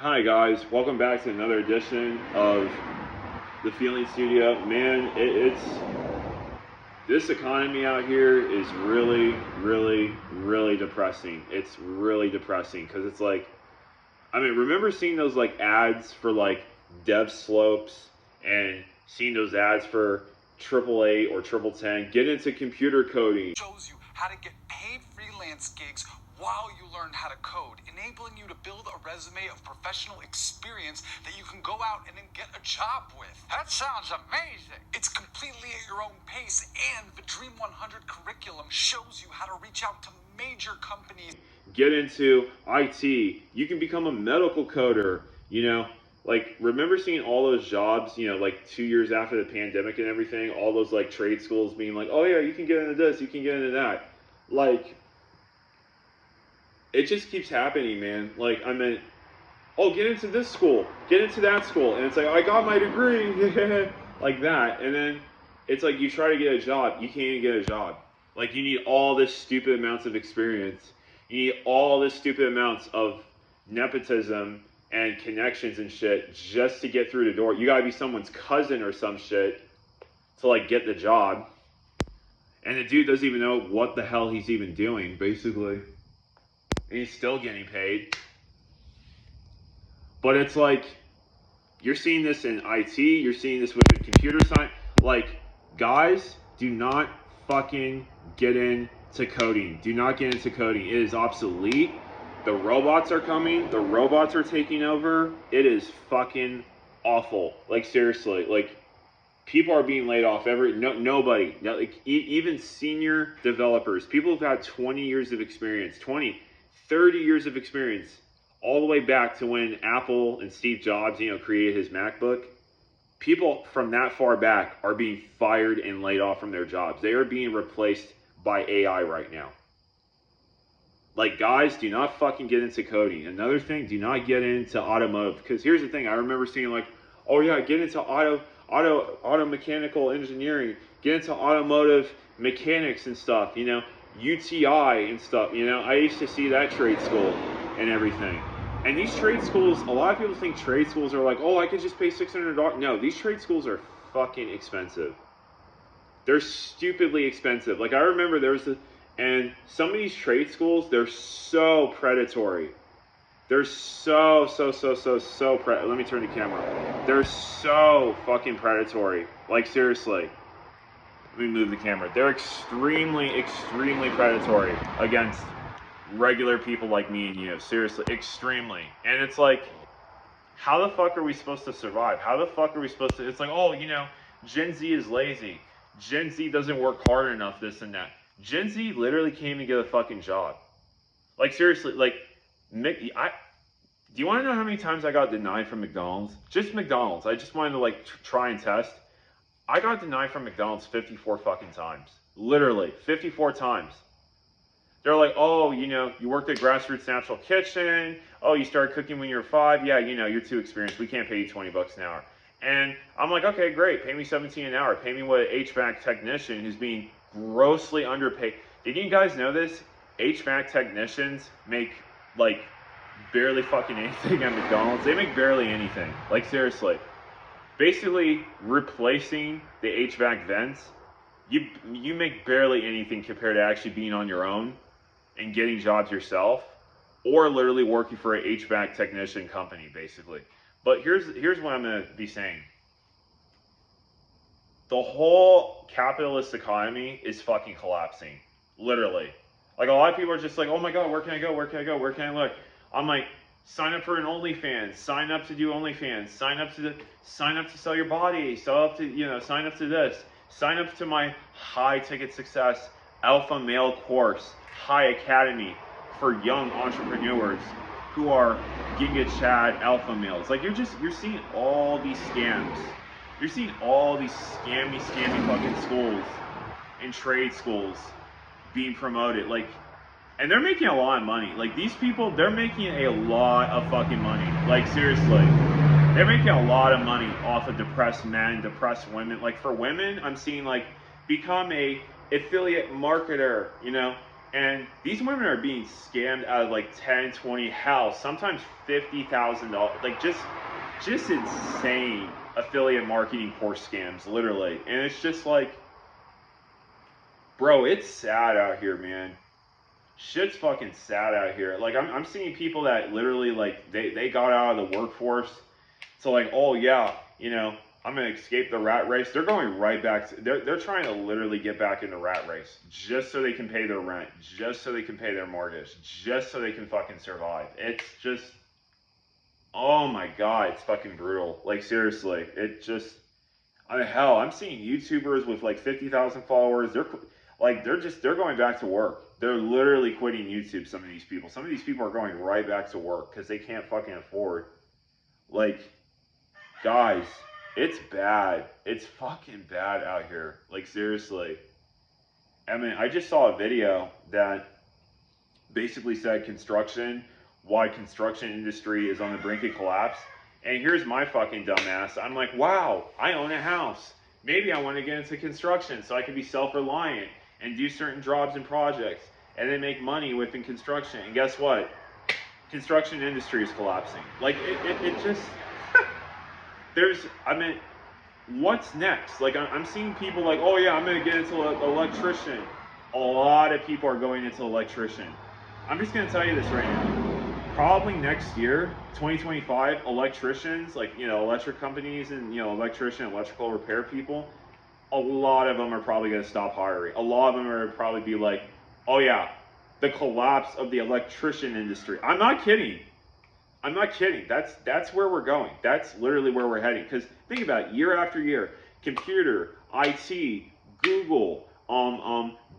Hi guys, welcome back to another edition of the Feeling Studio. Man, it's this economy out here is really depressing. It's really depressing because it's like, I mean, remember seeing those like ads for like dev slopes and seeing those ads for triple eight or triple 10, get into computer coding. Shows you how to get paid freelance gigs while you learn how to code, enabling you to build a resume of professional experience that you can go out and then get a job with. That sounds amazing. It's completely at your own pace, and the Dream 100 curriculum shows you how to reach out to major companies. Get into IT. You can become a medical coder, like remember seeing all those jobs, like 2 years after the pandemic and everything, all those like trade schools being like, oh yeah, you can get into this, you can get into that. Like, it just keeps happening, man. Like, I mean, oh, get into this school, get into that school. And it's like, I got my degree, like that. And then it's like, you try to get a job, you can't even get a job. Like, you need all this stupid amounts of experience. You need all this stupid amounts of nepotism and connections and shit just to get through the door. You gotta be someone's cousin or some shit to like get the job. And the dude doesn't even know what the hell he's even doing, basically. And he's still getting paid. But it's like, you're seeing this in IT, you're seeing this with computer science. Like, guys, do not fucking get into coding. Do not get into coding. It is obsolete. The robots are coming. The robots are taking over. It is fucking awful. Like, seriously. Like, people are being laid off. Nobody. Like, even senior developers. People who've had 20 years of experience. 30 years of experience. All the way back to when Apple and Steve Jobs, created his MacBook. People from that far back are being fired and laid off from their jobs. They are being replaced by AI right now. Like, guys, do not fucking get into coding. Another thing, do not get into automotive. Because here's the thing, I remember seeing like, oh yeah, get into auto mechanical engineering, get into automotive mechanics and stuff, UTI and stuff, I used to see that trade school and everything. And these trade schools, a lot of people think trade schools are like, oh, I could just pay $600. No, these trade schools are fucking expensive. They're stupidly expensive. Like, I remember and some of these trade schools, they're so predatory. They're so let me turn the camera. They're so fucking predatory. Like, seriously. Let me move the camera. They're extremely predatory against regular people like me and you. Seriously, extremely. And it's like, how the fuck are we supposed to survive? How the fuck are we supposed to... It's like, oh, Gen Z is lazy. Gen Z doesn't work hard enough, this and that. Gen Z literally can't even get a fucking job. Like, seriously, like, do you want to know how many times I got denied from McDonald's? Just McDonald's. I just wanted to, like, try and test. I got denied from McDonald's 54 fucking times. Literally, 54 times. They're like, oh, you worked at Grassroots Natural Kitchen. Oh, you started cooking when you were 5. Yeah, you're too experienced. We can't pay you $20 an hour. And I'm like, okay, great. Pay me $17 an hour. Pay me what an HVAC technician who's being grossly underpaid. Did you guys know this? HVAC technicians make, like, barely fucking anything at McDonald's. They make barely anything. Like, seriously. Basically, replacing the HVAC vents, you make barely anything compared to actually being on your own and getting jobs yourself, or literally working for an HVAC technician company, basically. But here's what I'm going to be saying. The whole capitalist economy is fucking collapsing. Literally. Like, a lot of people are just like, oh my god, where can I go? Where can I go? Where can I look? I'm like, sign up for an OnlyFans. Sign up to do OnlyFans. Sign up to sell your body. Sign up to this. Sign up to my high ticket success alpha male course, High Academy, for young entrepreneurs who are Giga Chad alpha males. Like, you're seeing all these scams. You're seeing all these scammy fucking schools and trade schools being promoted. Like, and they're making a lot of money. Like, these people, they're making a lot of fucking money. Like, seriously. They're making a lot of money off of depressed men, depressed women. Like, for women, I'm seeing, like, become a affiliate marketer, And these women are being scammed out of like 10, 20, hell, sometimes $50,000. Like just insane affiliate marketing horse scams, literally. And it's just like, bro, it's sad out here, man. Shit's fucking sad out here. Like I'm seeing people that literally like they got out of the workforce. So like, oh yeah, you know, I'm gonna escape the rat race. They're going right back to, they're trying to literally get back in the rat race just so they can pay their rent, just so they can pay their mortgage, just so they can fucking survive. It's just, oh my god, it's fucking brutal. Like seriously, it just, I mean, hell, I'm seeing YouTubers with like 50,000 followers. They're going back to work. They're literally quitting YouTube. Some of these people are going right back to work because they can't fucking afford. Like, guys, it's bad. It's fucking bad out here. Like seriously. I mean, I just saw a video that basically said why construction industry is on the brink of collapse. And here's my fucking dumbass. I'm like, wow, I own a house. Maybe I want to get into construction so I can be self-reliant and do certain jobs and projects and then make money within construction. And guess what? Construction industry is collapsing. Like, it just, what's next? Like, I'm seeing people like, oh yeah, I'm going to get into electrician. A lot of people are going into electrician. I'm just going to tell you this right now. Probably next year, 2025, electricians, like, you know, electric companies and, you know, electrical repair people, a lot of them are probably going to stop hiring. A lot of them are probably be like, oh yeah, the collapse of the electrician industry. I'm not kidding. That's where we're going. That's literally where we're heading. Because think about it, year after year, computer, IT, Google,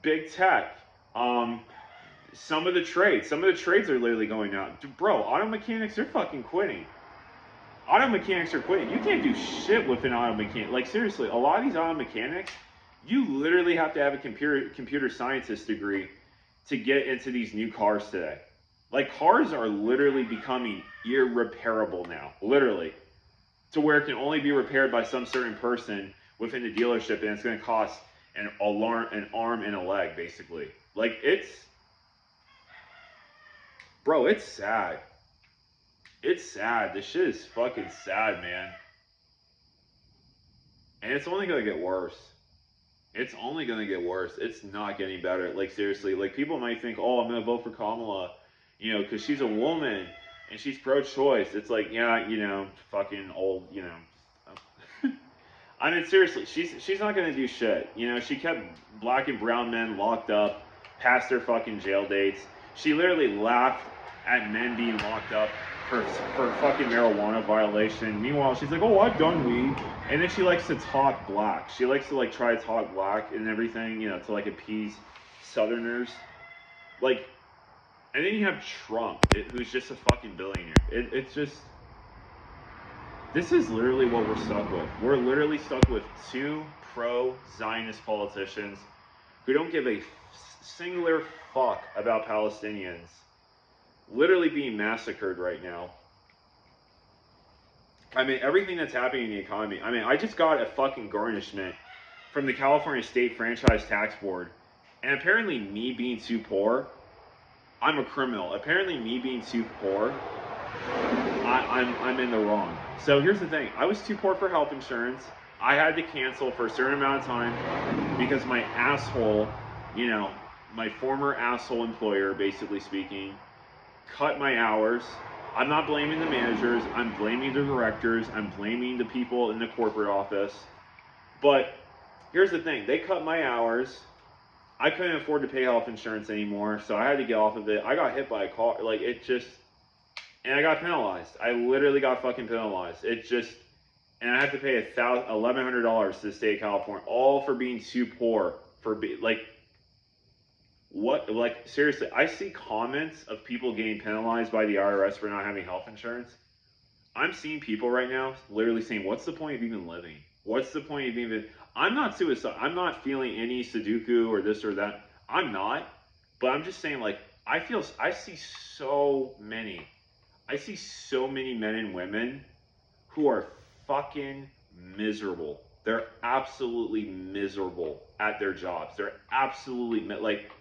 big tech, some of the trades are literally going out. Bro, auto mechanics are fucking quitting. Auto mechanics are quitting. You can't do shit with an auto mechanic. Like seriously, a lot of these auto mechanics, you literally have to have a computer scientist degree to get into these new cars today. Like cars are literally becoming irreparable now, literally, to where it can only be repaired by some certain person within the dealership, and it's going to cost an arm and a leg, basically. Like bro, it's sad. It's sad. This shit is fucking sad, man. And it's only gonna get worse. It's only gonna get worse. It's not getting better. Like seriously, like people might think, oh, I'm gonna vote for Kamala, you know, because she's a woman and she's pro-choice. It's like, yeah, you know, fucking old, you know. I mean, seriously, she's not gonna do shit. You know, she kept black and brown men locked up past their fucking jail dates. She literally laughed at men being locked up for fucking marijuana violation. Meanwhile, she's like, oh, I've done weed. And then she likes to talk black. She likes to like try to talk black and everything, you know, to like appease Southerners. Like, and then you have Trump, who's just a fucking billionaire. It's just, this is literally what we're stuck with. We're literally stuck with two pro-Zionist politicians who don't give a singular fuck about Palestinians literally being massacred right now. I mean, everything that's happening in the economy. I mean, I just got a fucking garnishment from the California State Franchise Tax Board. And apparently me being too poor, I'm a criminal. Apparently me being too poor, I'm in the wrong. So here's the thing. I was too poor for health insurance. I had to cancel for a certain amount of time because my asshole, you know, my former asshole employer, basically speaking, cut my hours. I'm not blaming the managers. I'm blaming the directors. I'm blaming the people in the corporate office. But here's the thing. They cut my hours. I couldn't afford to pay health insurance anymore, so I had to get off of it. I got hit by a car. Like, it just... And I got penalized. I literally got fucking penalized. It just... And I had to pay $1,100 to the state of California, all for being too poor. Like... What, like, seriously, I see comments of people getting penalized by the IRS for not having health insurance. I'm seeing people right now literally saying, what's the point of even living? What's the point of even... I'm not suicide. I'm not feeling any Sudoku or this or that. I'm not. But I'm just saying, like, I see so many men and women who are fucking miserable. They're absolutely miserable at their jobs. They're absolutely, like...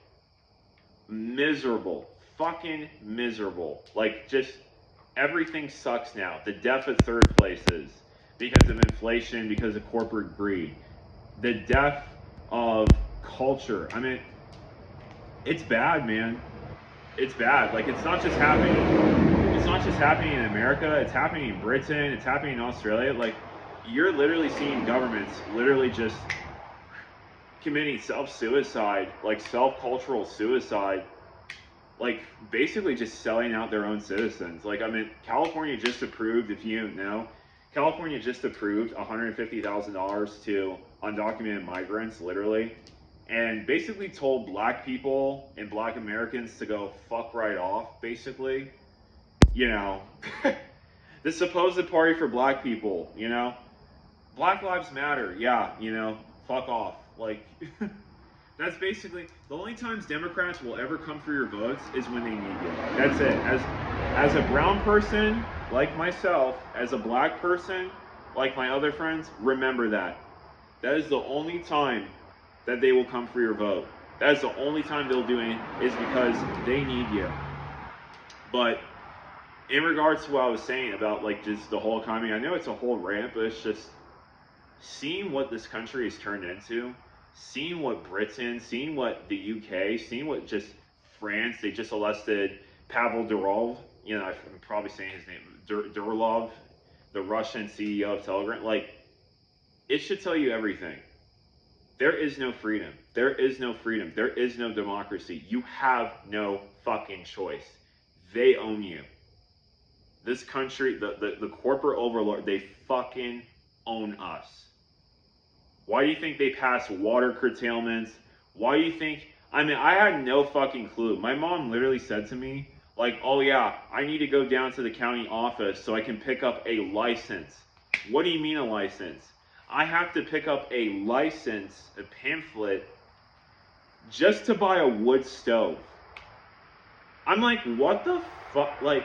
miserable, fucking miserable. Like, just everything sucks now. The death of third places because of inflation, because of corporate greed. The death of culture. I mean, it's bad, man. It's bad. Like, it's not just happening. It's not just happening in America. It's happening in Britain. It's happening in Australia. Like, you're literally seeing governments literally just committing self-suicide, like self-cultural suicide, like basically just selling out their own citizens. Like, I mean, California just approved, if you don't know, California just approved $150,000 to undocumented migrants, literally, and basically told black people and black Americans to go fuck right off, basically. You know, the supposed party for black people, you know? Black Lives Matter, yeah, you know, fuck off. Like, that's basically, the only times Democrats will ever come for your votes is when they need you. That's it. As a brown person, like myself, as a black person, like my other friends, remember that. That is the only time that they will come for your vote. That is the only time they'll do it, is because they need you. But in regards to what I was saying about, like, just the whole economy, I know it's a whole rant, but it's just seeing what this country has turned into, seeing what Britain, seeing what the UK, seeing what just France, they just elected Pavel Durov, you know, I'm probably saying his name, Durlov, the Russian CEO of Telegram. Like, it should tell you everything. There is no freedom. There is no freedom. There is no democracy. You have no fucking choice. They own you. This country, the corporate overlord, they fucking own us. Why do you think they passed water curtailments? Why do you think, I mean, I had no fucking clue. My mom literally said to me, like, oh yeah, I need to go down to the county office so I can pick up a license. What do you mean a license? I have to pick up a license, a pamphlet, just to buy a wood stove. I'm like, what the fuck? Like,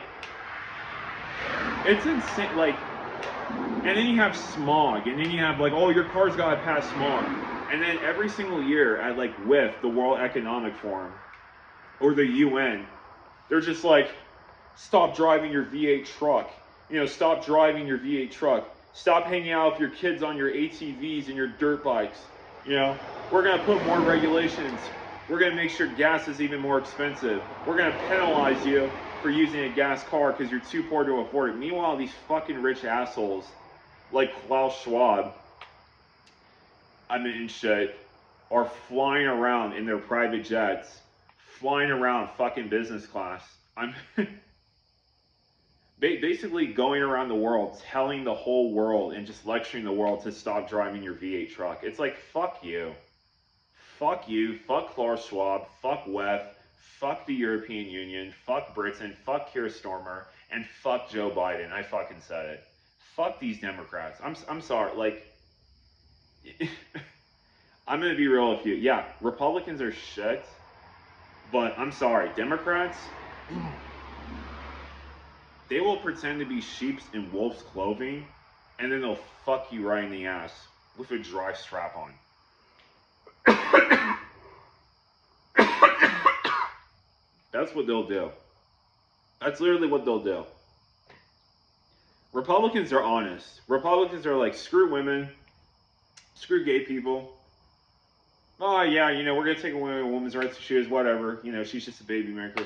it's insane. Like, and then you have smog, and then you have like, oh, your car's gotta pass smog. And then every single year at like WIF, the World Economic Forum, or the UN, they're just like, stop driving your V8 truck. You know, stop driving your V8 truck. Stop hanging out with your kids on your ATVs and your dirt bikes. You know, we're gonna put more regulations. We're gonna make sure gas is even more expensive. We're gonna penalize you for using a gas car because you're too poor to afford it. Meanwhile, these fucking rich assholes like Klaus Schwab, I mean, shit, are flying around in their private jets, flying around fucking business class. I'm basically going around the world, telling the whole world and just lecturing the world to stop driving your V8 truck. It's like, fuck you. Fuck you. Fuck Klaus Schwab. Fuck WEF. Fuck the European Union. Fuck Britain. Fuck Keir Starmer. And fuck Joe Biden. I fucking said it. Fuck these Democrats. I'm sorry. Like, I'm going to be real with you. Yeah, Republicans are shit. But I'm sorry. Democrats, they will pretend to be sheep's in wolf's clothing, and then they'll fuck you right in the ass with a dry strap on. That's what they'll do. That's literally what they'll do. Republicans are honest. Republicans are like, screw women, screw gay people. Oh yeah, you know, we're gonna take away a woman's rights to choose, whatever. You know, she's just a baby maker.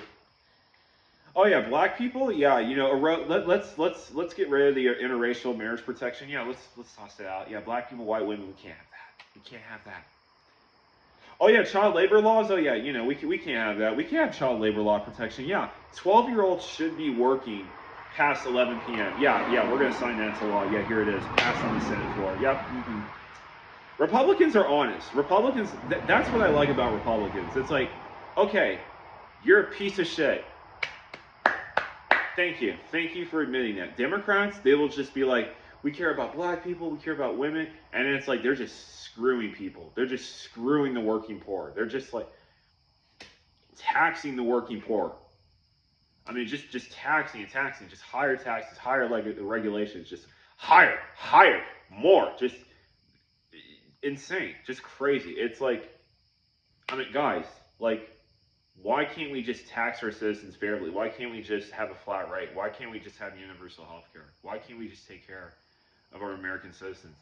Oh yeah, black people. Yeah, you know, let's get rid of the interracial marriage protection. Yeah, let's toss it out. Yeah, black people, white women, we can't have that. We can't have that. Oh yeah, child labor laws. Oh yeah, you know, we can't have that. We can't have child labor law protection. Yeah, 12-year-olds should be working past 11 p.m. Yeah, we're gonna sign that into law. Yeah, here it is, passed on the Senate floor. Yep. Mm-hmm. Republicans are honest. Republicans, that's what I like about Republicans. It's like, okay, you're a piece of shit. Thank you. Thank you for admitting that. Democrats, they will just be like, we care about black people, we care about women, and then it's like they're just screwing people. They're just screwing the working poor. They're just like taxing the working poor. I mean, just taxing and taxing, just higher taxes, higher regulations, just higher, more, just insane, just crazy. It's like, I mean, guys, like, Why can't we just tax our citizens fairly? Why can't we just have a flat rate? Why can't we just have universal health care? Why can't we just take care of our American citizens?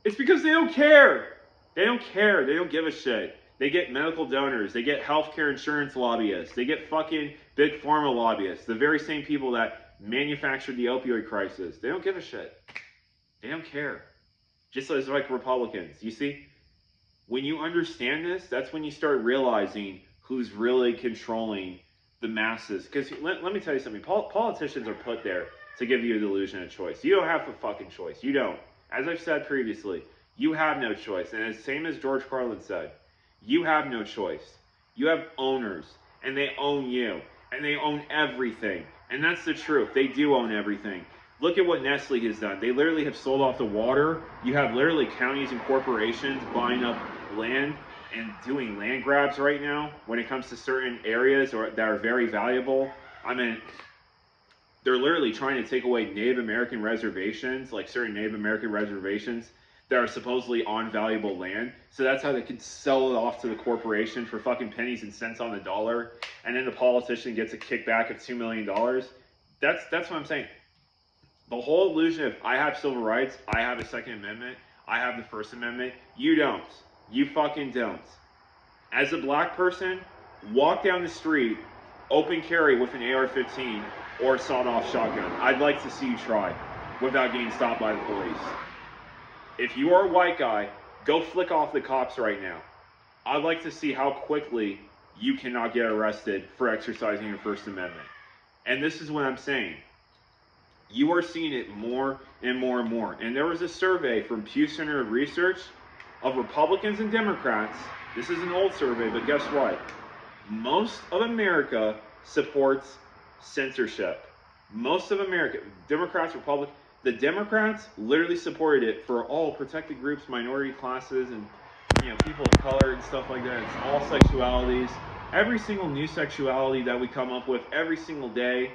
It's because they don't care. They don't care. They don't give a shit. They get medical donors. They get healthcare insurance lobbyists. They get fucking big pharma lobbyists. The very same people that manufactured the opioid crisis. They don't give a shit. They don't care. Just as like Republicans. You see? When you understand this, that's when you start realizing who's really controlling the masses. Because let me tell you something. Politicians are put there to give you a delusion of choice. You don't have a fucking choice. You don't. As I've said previously, you have no choice. And as same as George Carlin said, you have no choice. You have owners, and they own you, and they own everything. And that's the truth. They do own everything. Look at what Nestle has done. They literally have sold off the water. You have literally counties and corporations buying up land and doing land grabs right now when it comes to certain areas that are very valuable. I mean, they're literally trying to take away Native American reservations, like certain Native American reservations that are supposedly on valuable land. So that's how they could sell it off to the corporation for fucking pennies and cents on the dollar. And then the politician gets a kickback of $2 million. That's what I'm saying. The whole illusion of I have civil rights, I have a Second Amendment, I have the First Amendment. You don't. You fucking don't. As a black person, walk down the street, open carry with an AR-15 or a sawed-off shotgun. I'd like to see you try without getting stopped by the police. If you are a white guy, go flick off the cops right now. I'd like to see how quickly you cannot get arrested for exercising your First Amendment. And this is what I'm saying. You are seeing it more and more and more. And there was a survey from Pew Center of Research of Republicans and Democrats. This is an old survey, but guess what? Most of America supports censorship. Most of America, Democrats, Republicans, the Democrats literally supported it for all protected groups, minority classes, and people of color and stuff like that. It's all sexualities. Every single new sexuality that we come up with every single day,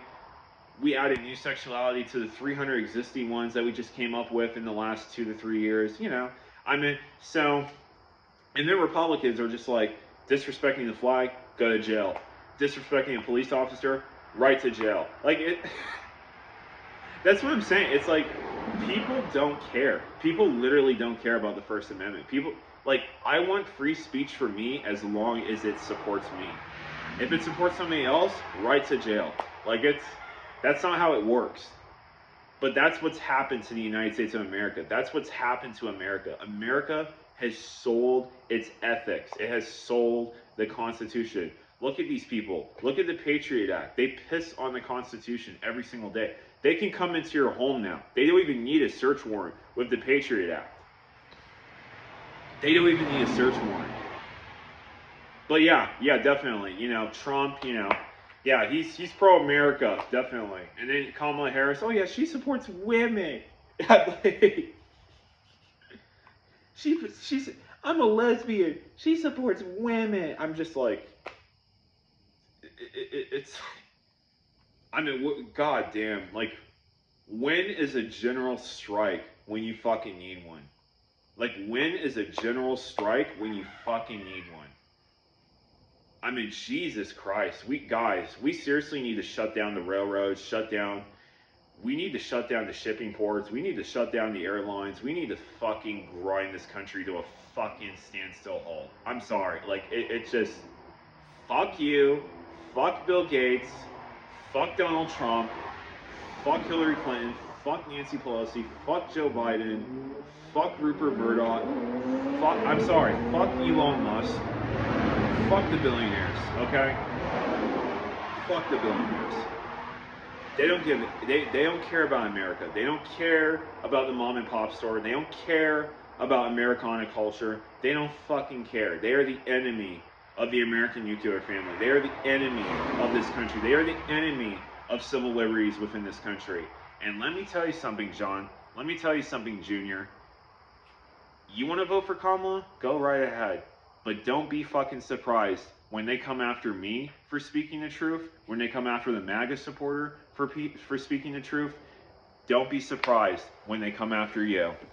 we added new sexuality to the 300 existing ones that we just came up with in the last 2 to 3 years. And then Republicans are just like, disrespecting the flag, go to jail. Disrespecting a police officer, right to jail. Like it. That's what I'm saying. It's like people don't care. People literally don't care about the First Amendment. People I want free speech for me as long as it supports me. If it supports somebody else, right to jail. That's not how it works. But that's what's happened to the United States of America. That's what's happened to America. America has sold its ethics. It has sold the Constitution. Look at these people. Look at the Patriot Act. They piss on the Constitution every single day. They can come into your home now. They don't even need a search warrant with the Patriot Act. They don't even need a search warrant. But yeah, definitely. Trump, yeah, he's pro-America, definitely. And then Kamala Harris, oh yeah, she supports women. she's I'm a lesbian. She supports women. I'm just like, it's. I mean, goddamn. When is a general strike when you fucking need one? When is a general strike when you fucking need one? I mean, Jesus Christ. We seriously need to shut down the railroads, we need to shut down the shipping ports. We need to shut down the airlines. We need to fucking grind this country to a fucking standstill halt. I'm sorry. It's just, fuck you, fuck Bill Gates, fuck Donald Trump, fuck Hillary Clinton, fuck Nancy Pelosi, fuck Joe Biden, fuck Rupert Murdoch, fuck Elon Musk, fuck the billionaires, okay? Fuck the billionaires. They don't care about America. They don't care about the mom and pop store. They don't care about Americana culture. They don't fucking care. They are the enemy of the American nuclear family. They are the enemy of this country. They are the enemy of civil liberties within this country. And let me tell you something, John. Let me tell you something, Junior. You want to vote for Kamala? Go right ahead. But don't be fucking surprised when they come after me for speaking the truth, when they come after the MAGA supporter for speaking the truth. Don't be surprised when they come after you.